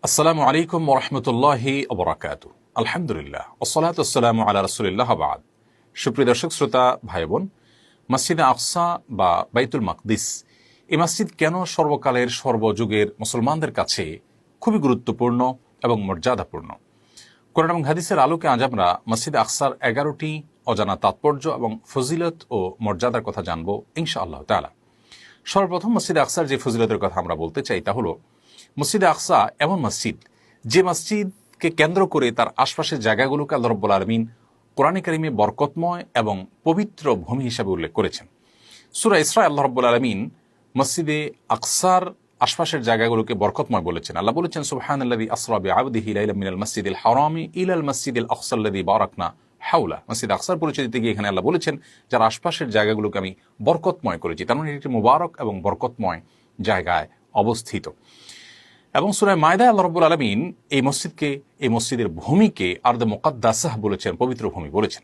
আসসালামু আলাইকুম ওয়া রাহমাতুল্লাহি ওয়া বারাকাতুহু। আলহামদুলিল্লাহ ওয়াসসালাতু ওয়াসসালামু আলা রাসূলিল্লাহ ওয়া বা'দ। সুপ্রিয় দর্শক শ্রোতা ভাই বোন, মসজিদে আকসা বা বাইতুল মাকদিস এই মসজিদ কেন সর্বকালের সর্বযুগের মুসলমানদের কাছে খুবই গুরুত্বপূর্ণ এবং মর্যাদাপূর্ণ? কোরআন এবং হাদিসের আলোকে আজ আমরা মসজিদে আকসার 11টি অজানা তাৎপর্য এবং ফজিলত ও মর্যাদার কথা জানব ইনশাআল্লাহ তাআলা। সর্বপ্রথম মসজিদে আকসার যে ফজিলতের কথা আমরা বলতে চাই তা হলো, মসজিদে আকসা এমন মসজিদ যে মসজিদকে কেন্দ্র করে তার আশপাশের জায়গাগুলোকে আল্লাহ রাব্বুল আলামিন কোরআনে কারিমে বরকতময় এবং পবিত্র ভূমি হিসাবে উল্লেখ করেছেন। সূরা ইসরা আল্লাহ রাব্বুল আলামিন মসজিদে আকসার আশপাশের জায়গাগুলোকে বরকতময় বলেছেন। আল্লাহ বলেছেন, সুবহানাল্লাযী আসরা বিআবদিহি লাইলাম মিনাল মাসজিদিল হারামি ইলাল মাসজিদিল আকসাল্লাযী বারাকনা হাওলা। মসজিদ আকসার পরিচয় দিতে গিয়ে এখানে আল্লাহ বলেছেন, যার আশপাশের জায়গাগুলোকে আমি বরকতময় করেছি। তার মানে একটি মুবারক এবং বরকতময় জায়গায় অবস্থিত। এবং সূরা মায়দায় আল্লাহ রাব্বুল আলামিন এই মসজিদকে, এই মসজিদের ভূমিকে আরদে মুকাদ্দাসাহ বলেছেন, পবিত্র ভূমি বলেছেন।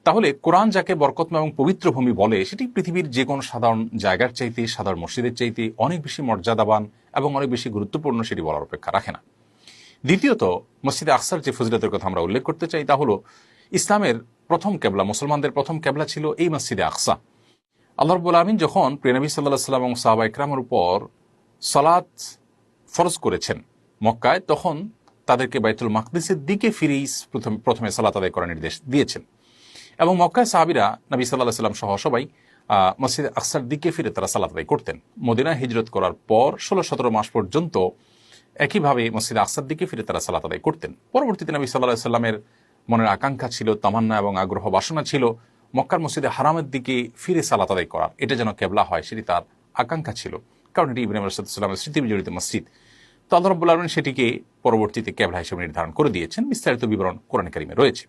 তাহলে কোরআন যাকে বরকতময় এবং পবিত্র ভূমি বলে, সেটি পৃথিবীর যে কোনো সাধারণ জায়গার চাইতে, সাধারণ মসজিদের চাইতে অনেক বেশি মর্যাদাবান এবং অনেক বেশি গুরুত্বপূর্ণ, সেটি বলার অপেক্ষা রাখে না। দ্বিতীয়ত, মসজিদে আকসার যে ফজিলতের কথা আমরা উল্লেখ করতে চাই তা হলো, ইসলামের প্রথম কেবলা, মুসলমানদের প্রথম কেবলা ছিল এই মসজিদে আকসা। আল্লাহ রাব্বুল আলামিন যখন প্রিয় নবী সাল্লাল্লাহু আলাইহি ওয়াসাল্লাম এবং সাহাবা ইকরামের উপর সালাত ফরজ করেছেন মক্কায়, তখন তাদেরকে বাইতুল মাকদিসের দিকে ফিরেই প্রথমে সালাত আদায় করার নির্দেশ দিয়েছেন। এবং মক্কায় সাহাবীরা নবী সাল্লাল্লাহু আলাইহি ওয়াসাল্লাম সহ সবাই মসজিদ আকসার দিকে ফিরে তারা সালাত আদায় করতেন। মদিনায় হিজরত করার পর 16-17 মাস পর্যন্ত একইভাবে মসজিদ আকসার দিকে ফিরে তারা সালাত আদায় করতেন। পরবর্তীতে নবী সাল্লাল্লাহু আলাইহি ওয়াসাল্লামের মনের আকাঙ্ক্ষা ছিল, তামান্না এবং আগ্রহ বাসনা ছিল মক্কার মসজিদে হারামের দিকে ফিরে সালাত আদায় করার। এটা যেন কেবলা হয়, সেটি তার আকাঙ্ক্ষা ছিল, কারণ এটি ইব্রাহিম আলাইহিস সালামের স্মৃতি বিজড়িত মসজিদ। তো আল্লাহ রাব্বুল আলামিন সেটিকে পরবর্তীতে কেবলা হিসেবে নির্ধারণ করে দিয়েছেন। বিস্তারিত বিবরণ কোরআন কারিমে রয়েছে।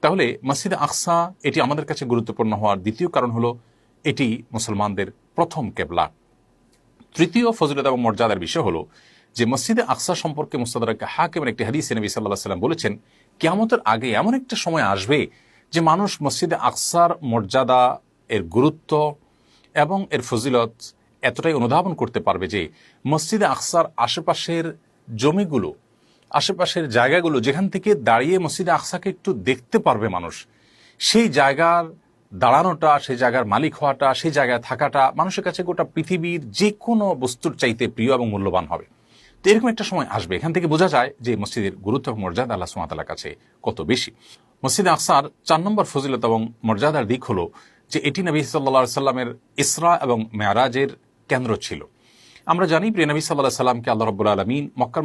তাহলে মসজিদে আকসা এটি আমাদের কাছে গুরুত্বপূর্ণ হওয়ার দ্বিতীয় কারণ হলো, এটি মুসলমানদের প্রথম কেবলা। তৃতীয় ফজিলত এবং মর্যাদার বিষয় হলো যে, মসজিদে আকসা সম্পর্কে মুস্তাদরাক হাকিমের একটি হাদিসে নবী সাল্লাল্লাহু আলাইহি ওয়াসাল্লাম বলেছেন, কিয়ামতের আগে এমন একটা সময় আসবে যে মানুষ মসজিদে আকসার মর্যাদা, এর গুরুত্ব এবং এর ফজিলত এতটাই অনুধাবন করতে পারবে যে মসজিদে আকসার আশেপাশের জমিগুলো, আশেপাশের জায়গাগুলো যেখান থেকে দাঁড়িয়ে মসজিদে আকসাকে একটু দেখতে পারবে মানুষ, সেই জায়গার দাঁড়ানোটা, সেই জায়গার মালিক হওয়াটা, সেই জায়গায় থাকাটা মানুষের কাছে গোটা পৃথিবীর যে কোনো বস্তুর চাইতে প্রিয় এবং মূল্যবান হবে। তো এরকম একটা সময় আসবে, এখান থেকে বোঝা যায় যে মসজিদের গুরুত্ব এবং মর্যাদা আল্লাহ সুবহানাহু ওয়া তাআলার কাছে কত বেশি। মসজিদে আকসার 4 নম্বর ফজিলত এবং মর্যাদার দিক হলো যে এটি নবী সাল্লাল্লাহু আলাইহি সাল্লামের ইসরা এবং মেরাজের কেন্দ্র ছিল। আমরা জানি প্রিয় নবী সাল্লাল্লাহু আলাইহি সাল্লামকে আল্লাহ রাব্বুল আলামিন মক্কার